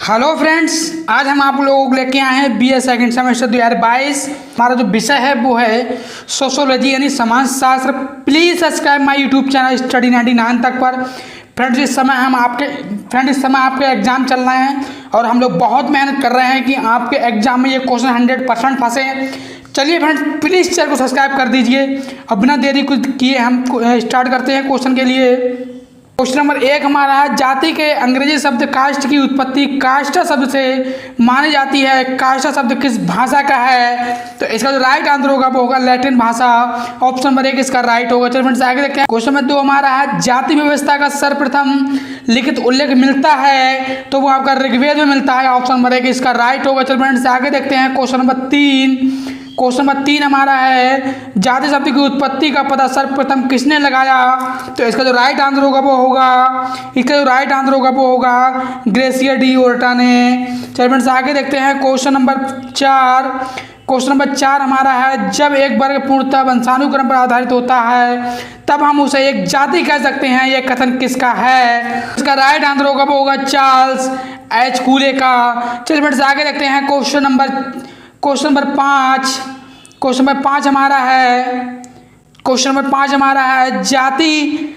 Hello friends, आज हम आप लोगों को लेके आए हैं BA सेकंड सेमेस्टर 2022। हमारा जो विषय है वो है सोशोलॉजी यानी समाज शास्त्र। Please subscribe my YouTube channel study 99 तक पर। फ्रेंड्स इस समय आपके एग्ज़ाम चल रहे हैं और हम लोग बहुत मेहनत कर रहे हैं कि आपके एग्ज़ाम में ये क्वेश्चन 100% फंसे। चलिए फ्रेंड्स, प्लीज़ चैनल को सब्सक्राइब कर दीजिए। अब बिना देरी कुछ किए हम स्टार्ट करते हैं क्वेश्चन के लिए। क्वेश्चन नंबर 1 हमारा है, जाति के अंग्रेजी शब्द कास्ट की उत्पत्ति कास्टा शब्द से मानी जाती है। कास्टा शब्द किस भाषा का है? तो इसका जो राइट आंसर होगा वो होगा लैटिन भाषा। ऑप्शन नंबर 1 इसका राइट होगा। चलिए फ्रेंड्स आगे देखते हैं। क्वेश्चन नंबर 2 हमारा है, जाति व्यवस्था का सर्वप्रथम लिखित उल्लेख मिलता है तो वो आपका ऋग्वेद में मिलता है। ऑप्शन नंबर 1 इसका राइट होगा। चलिए फ्रेंड्स आगे देखते हैं। क्वेश्चन नंबर 3 हमारा है, जाति शब्द की उत्पत्ति का पता सर्वप्रथम किसने लगाया? तो इसका जो राइट आंसर होगा वो होगा ग्रेसियर डी ओर्टा ने। चलिए फ्रेंड्स आगे देखते हैं। क्वेश्चन नंबर 4 हमारा है, जब एक वर्ग पूर्णतः वंशानुक्रम पर आधारित होता है तब हम उसे एक जाति कह सकते हैं। यह कथन किसका है? इसका राइट आंसर होगा वो होगा चार्ल्स एच कूले का। चलिए फ्रेंड्स आगे देखते हैं। क्वेश्चन नंबर 5 हमारा है, जाति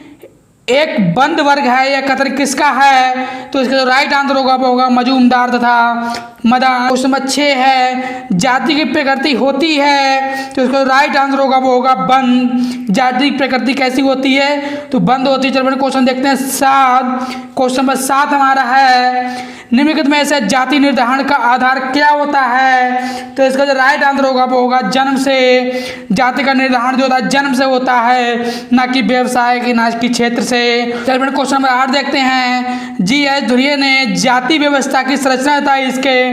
एक बंद वर्ग है, यह कथन किसका है? तो इसका जो राइट आंसर होगा वो होगा मजूमदार तथा मदान। क्वेश्चन नंबर 6 है, जाति की प्रकृति होती है तो इसका राइट आंसर होगा वो होगा बंद। जाति की प्रकृति कैसी होती है? तो बंद होती है। चलिए क्वेश्चन देखते हैं 7। क्वेश्चन नंबर 7 हमारा है, निम्नलिखित में से जाति निर्धारण का आधार क्या होता है? तो इसका जो राइट आंसर होगा वो होगा जन्म से। जाति का निर्धारण जो होता है जन्म से होता है, ना कि व्यवसाय की ना कि क्षेत्र से। चलिए क्वेश्चन नंबर 8 देखते हैं। GS धुरिये ने जाति व्यवस्था की संरचना तथा इसके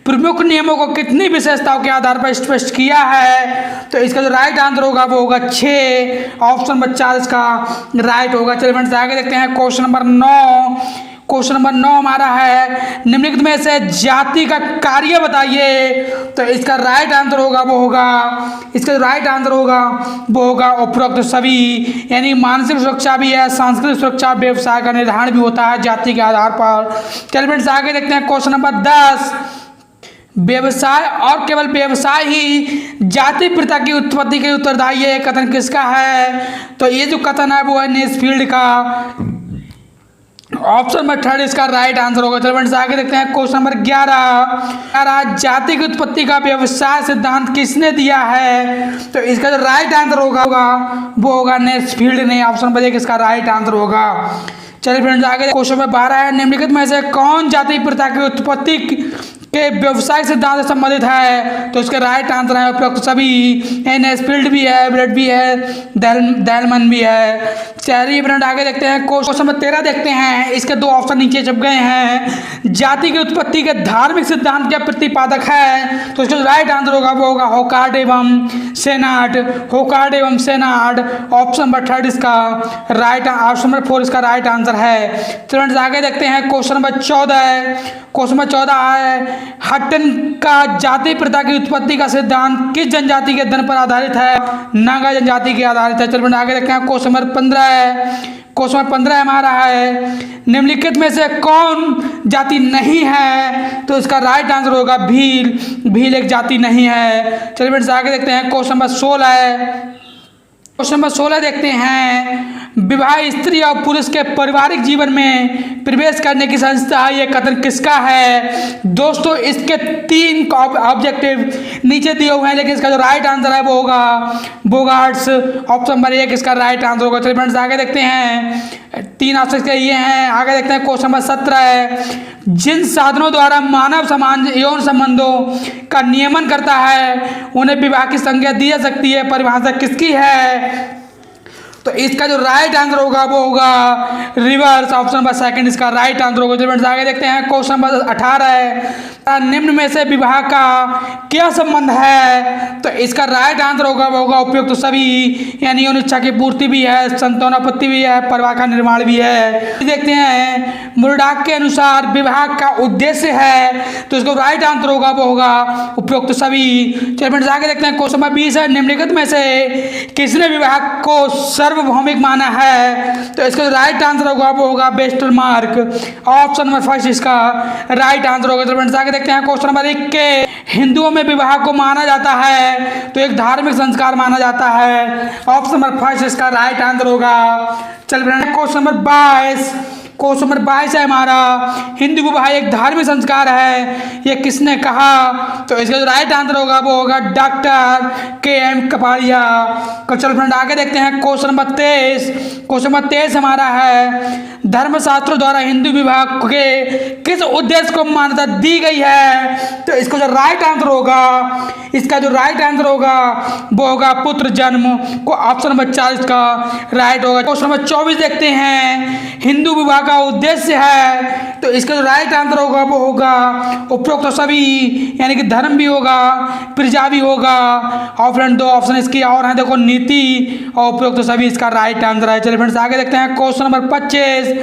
प्रमुख नियमों को कितनी विशेषताओं के आधार पर स्पष्ट किया है? तो इसका जो राइट आंसर होगा वो होगा 6। ऑप्शन नंबर 4 इसका राइट होगा। चलिए फ्रेंड्स आगे देखते हैं। क्वेश्चन नंबर 9 हमारा है, निम्नलिखित में से जाति का कार्य बताइए। तो इसका राइट आंसर होगा वो होगा उपरोक्त सभी, यानी मानसिक सुरक्षा भी है, सांस्कृतिक सुरक्षा, व्यवसाय का निर्धारण भी होता है जाति के आधार पर। चलिए फ्रेंड्स आगे देखते हैं। क्वेश्चन नंबर 10, व्यवसाय और केवल व्यवसाय ही जाति प्रथा की उत्पत्ति के उत्तरदायी है, कथन किसका है? तो ये जो कथन है वो है नेस्फील्ड का। ऑप्शन नंबर 3 इसका राइट आंसर होगा। चलो फ्रेंड्स आगे देखते हैं। क्वेश्चन नंबर 11, जाति की उत्पत्ति का व्यवसाय सिद्धांत किसने दिया है? तो इसका जो राइट आंसर होगा वो होगा नेस्फील्ड ने। ऑप्शन नंबर 1 इसका राइट आंसर होगा। चलिए फ्रेंड्स आगे क्वेश्चन नंबर 12 है, निम्नलिखित में से कौन जाति प्रथा की उत्पत्ति के व्यवसायिक सिद्धांत से संबंधित है? तो इसका राइट आंसर है उपरोक्त सभी। नेस्फील्ड भी है, ब्लड भी है, डेलमन भी है। चलिए फ्रेंड आगे देखते हैं। क्वेश्चन नंबर 13 देखते हैं। इसके 2 ऑप्शन नीचे छप गए हैं। जाति की उत्पत्ति के धार्मिक सिद्धांत के प्रतिपादक है? तो इसका राइट आंसर होगा वो होगा होकार्ड एवं सेनाट। ऑप्शन नंबर 3 इसका राइट, ऑप्शन नंबर 4 इसका राइट आंसर है। फ्रेंड्स आगे देखते हैं। क्वेश्चन नंबर 14 है, हट्टन का जाति प्रथा की उत्पत्ति का सिद्धांत किस जनजाति के अध्ययन पर आधारित है? नागा जनजाति के आधारित है। चलिए आगे देखते हैं। क्वेश्चन नंबर 15 हमारा है, निम्नलिखित में से कौन जाति नहीं है? तो इसका राइट आंसर होगा भील एक जाति नहीं है। चलिए आगे देखते हैं। क्वेश्चन नंबर 16 देखते हैं, विवाह स्त्री और पुरुष के पारिवारिक जीवन में प्रवेश करने की संस्था है, ये कथन किसका है? दोस्तों इसके 3 ऑब्जेक्टिव नीचे दिए हुए हैं, लेकिन इसका जो राइट आंसर है वो होगा बोगार्ट्स। ऑप्शन नंबर 1 इसका राइट आंसर होगा। चलिए फ्रेंड्स आगे देखते हैं। 3 ऑप्शन के ये हैं। आगे देखते हैं। क्वेश्चन नंबर 17 है, जिन साधनों द्वारा मानव समाज यौन संबंधों का नियमन करता है उन्हें विवाह की संज्ञा दी जा सकती है, परिभाषा किसकी है? तो इसका जो राइट आंसर होगा वो होगा रिवर्स। ऑप्शन नंबर 2 इसका राइट आंसर होगा। फ्रेंड्स आगे देखते हैं। क्वेश्चन नंबर 18 है, निम्न में से विवाह का क्या संबंध है? तो इसका राइट आंसर होगा वो होगा उपयुक्त सभी, यानी यौन इच्छा की पूर्ति भी है, संतानोत्पत्ति भी है, परिवार का निर्माण भी है। देखते हैं। मुरडॉक के अनुसार विवाह का उद्देश्य है, तो इसको राइट आंसर होगा वो होगा उपयुक्त सभी। चलिए फ्रेंड्स आगे देखते हैं। क्वेश्चन नंबर 20 है, निम्नलिखित में से किसने विवाह को सर्व सार्वभौमिक माना है। तो इसका जो राइट आंसर होगा वो होगा वेस्टरमार्क। ऑप्शन नंबर फर्स्ट इसका राइट आंसर होगा। फ्रेंड्स आगे देखते हैं क्वेश्चन नंबर 21। हिंदुओं में विवाह को माना जाता है तो एक धार्मिक संस्कार माना जाता है। ऑप्शन नंबर फर्स्ट इसका राइट आंसर होगा। चल friends question number 22। Question number 22 है हमारा, हिंदू विवाह एक धार्मिक संस्कार है, ये किसने कहा? तो इसका जो राइट आंसर होगा वो होगा डॉक्टर के.एम. कपाड़िया। तो चलो फ्रेंड आगे देखते हैं क्वेश्चन नंबर 23। क्वेश्चन नंबर 23 हमारा है, धर्मशास्त्रों द्वारा हिंदू विवाह के किस उद्देश्य को मान्यता दी गई है? तो इसका जो राइट आंसर होगा, इसका जो राइट आंसर होगा वो होगा पुत्र जन्म को। ऑप्शन नंबर 4 इसका राइट होगा। क्वेश्चन नंबर 24 देखते हैं, हिंदू विवाह का उद्देश्य है, तो इसका जो राइट आंसर होगा वो होगा उपरोक्त सभी, यानी कि धर्म भी होगा, प्रजा भी होगा। और फ्रेंड 2 ऑप्शन इसकी और हैं, देखो नीति और उपरोक्त सभी इसका राइट आंसर है। चलिए फ्रेंड्स आगे देखते हैं क्वेश्चन नंबर 25।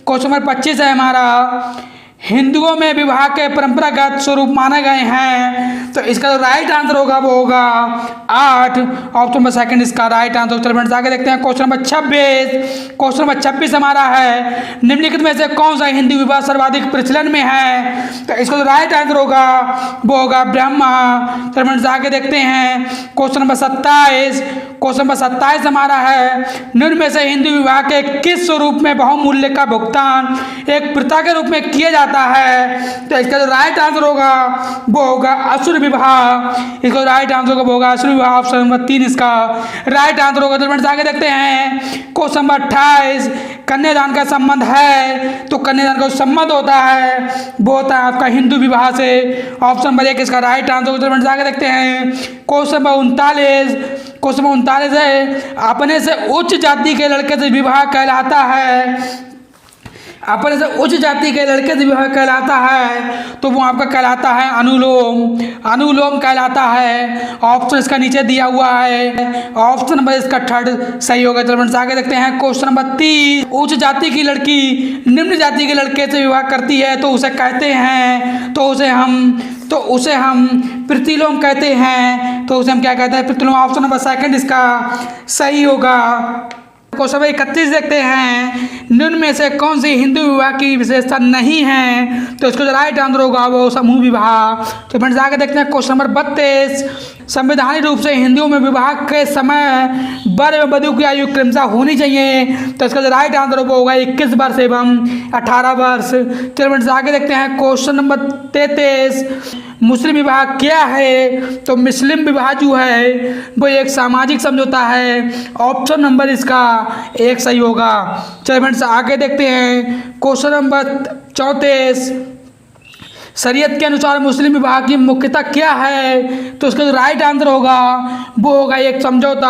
क्वेश्चन नंबर 25 है हमारा, हिंदुओं में विवाह के परंपरागत स्वरूप माने गए हैं, तो इसका जो राइट आंसर होगा वो होगा 8। ऑप्शन नंबर सेकंड इसका राइट आंसर। चलिए फ्रेंड्स आगे देखते हैं क्वेश्चन नंबर 26। क्वेश्चन नंबर 26 हमारा है, निम्नलिखित में से कौन सा हिंदू विवाह सर्वाधिक प्रचलन में है? तो इसका जो राइट आंसर होगा वो होगा ब्रह्मा। चलिए फ्रेंड्स आगे देखते हैं क्वेश्चन नंबर 27। क्वेश्चन नंबर 27 हमारा है, निम्न में से हिंदू विवाह के किस स्वरूप में बहुमूल्य का भुगतान एक प्रथा के रूप में किया जाता है? तो इसका जो राइट आंसर होगा वो होगा असुर विवाह। इसका राइट आंसर होगा वो होगा असुर विवाह। ऑप्शन नंबर 3 इसका राइट आंसर होगा। तो फ्रेंड्स आगे देखते हैं क्वेश्चन नंबर 28। कन्यादान का संबंध है, तो कन्यादान का संबंध होता है वो होता है आपका हिंदू विवाह से। ऑप्शन नंबर 1 इसका राइट आंसर होगा। तो फ्रेंड्स आगे देखते हैं क्वेश्चन नंबर 39। क्वेश्चन नंबर 39 है, अपने से उच्च जाति के लड़के से विवाह कहलाता है, अपने से उच्च जाति के लड़के से विवाह कहलाता है, तो वो आपका कहलाता है अनुलोम। अनुलोम कहलाता है। ऑप्शन इसका नीचे दिया हुआ है। ऑप्शन नंबर इसका 3 सही होगा। चलो फ्रेंड्स आगे देखते हैं क्वेश्चन नंबर 30। उच्च जाति की लड़की निम्न जाति के लड़के से विवाह करती है तो उसे कहते हैं, तो उसे हम प्रतिलोम कहते हैं। तो उसे हम क्या कहते हैं? प्रतिलोम। ऑप्शन नंबर सेकंड इसका सही होगा। क्वेश्चन नंबर 31 देखते हैं, निम्न में से कौन सी हिंदू विवाह की विशेषता नहीं है? तो इसको जो राइट आंसर होगा वो समूह विवाह। तो फ्रेंड्स आगे देखते हैं क्वेश्चन नंबर 32। संवैधानिक रूप से हिंदुओं में विवाह के समय वर एवं वधू की आयु क्रमशः होनी चाहिए, तो इसका जो राइट आंसर होगा 21 वर्ष एवं 18 वर्ष। चलिए फ्रेंड्स आगे देखते हैं क्वेश्चन नंबर 33। मुस्लिम विवाह क्या है? तो मुस्लिम विवाह जो है वो एक सामाजिक समझौता है। ऑप्शन नंबर इसका 1 सही होगा। चलिए फ्रेंड्स आगे देखते हैं क्वेश्चन नंबर 34। शरीयत के अनुसार मुस्लिम विवाह की मुख्यता क्या है? तो इसका जो राइट आंसर होगा वो होगा एक समझौता।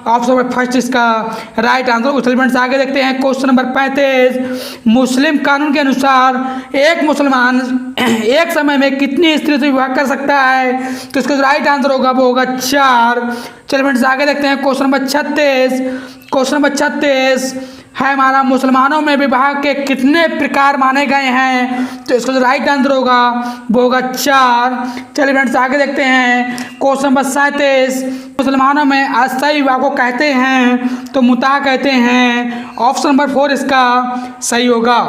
ऑप्शन नंबर फर्स्ट इसका राइट आंसर होगा। फ्रेंड्स आगे देखते हैं क्वेश्चन नंबर 35। मुस्लिम कानून के अनुसार एक मुसलमान एक समय में कितनी स्त्री से विवाह कर सकता है? तो इसका जो राइट आंसर होगा वो होगा 4। चलिए फ्रेंड्स आगे देखते हैं क्वेश्चन नंबर 36। क्वेश्चन नंबर 36 है हमारा, मुसलमानों में विवाह के कितने प्रकार माने गए हैं? तो इसका जो राइट आंसर होगा वो होगा 4। चलिए फ्रेंड्स आगे देखते हैं क्वेश्चन नंबर 37। मुसलमानों में अस्थायी विवाह को कहते हैं, तो मुताह कहते हैं। ऑप्शन नंबर 4 इसका सही होगा।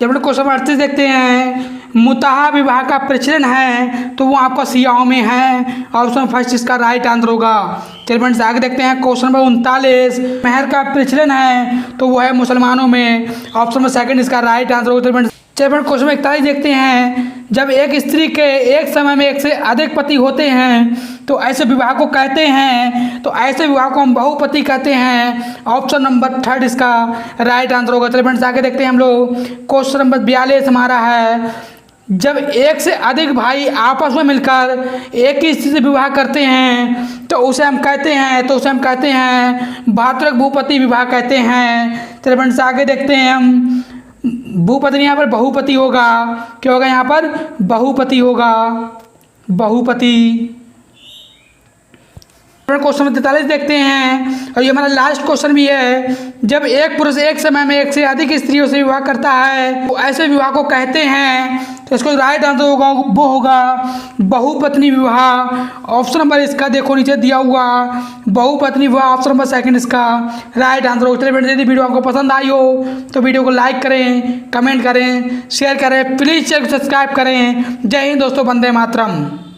जब हम क्वेश्चन नंबर 38 देखते हैं, मुताह विवाह का प्रचलन है, तो वो आपका शियाओं में है। ऑप्शन फर्स्ट इसका राइट आंसर होगा। चलिए फ्रेंड्स आगे देखते हैं क्वेश्चन नंबर 39। मेहर का प्रचलन है, तो वो है मुसलमानों में। ऑप्शन नंबर सेकंड इसका राइट आंसर होगा। चलिए फ्रेंड्स क्वेश्चन नंबर 41 देखते हैं, जब एक स्त्री के एक समय में एक से अधिक पति होते हैं तो ऐसे विवाह को कहते हैं, तो ऐसे विवाह को हम बहुपति कहते हैं। ऑप्शन नंबर 3 इसका राइट आंसर होगा। चलिए फ्रेंड्स आगे देखते हैं हम लोग क्वेश्चन नंबर 42 हमारा है, जब एक से अधिक भाई आपस में मिलकर एक ही स्त्री से विवाह करते हैं तो उसे हम कहते हैं भातृक भूपति विवाह कहते हैं। चलिए फ्रेंड्स आगे देखते हैं हम भूपति, यहाँ पर बहुपति होगा। क्या होगा? यहाँ पर बहुपति होगा, बहुपति। क्वेश्चन नंबर 43 देखते हैं, और ये हमारा लास्ट क्वेश्चन भी है, जब एक पुरुष एक समय में एक से अधिक स्त्रियों से विवाह करता है तो ऐसे विवाह को कहते हैं, तो इसको राइट आंसर होगा वो होगा बहुपत्नी विवाह। ऑप्शन नंबर इसका देखो नीचे दिया हुआ बहुपत्नी विवाह, ऑप्शन नंबर सेकंड इसका राइट आंसर होगा। चलिए फ्रेंड्स, यदि वीडियो आपको पसंद आई हो तो वीडियो को लाइक करें, कमेंट करें, शेयर करें, प्लीज़ चैनल को सब्सक्राइब करें। जय हिंद दोस्तों, वंदे मातरम।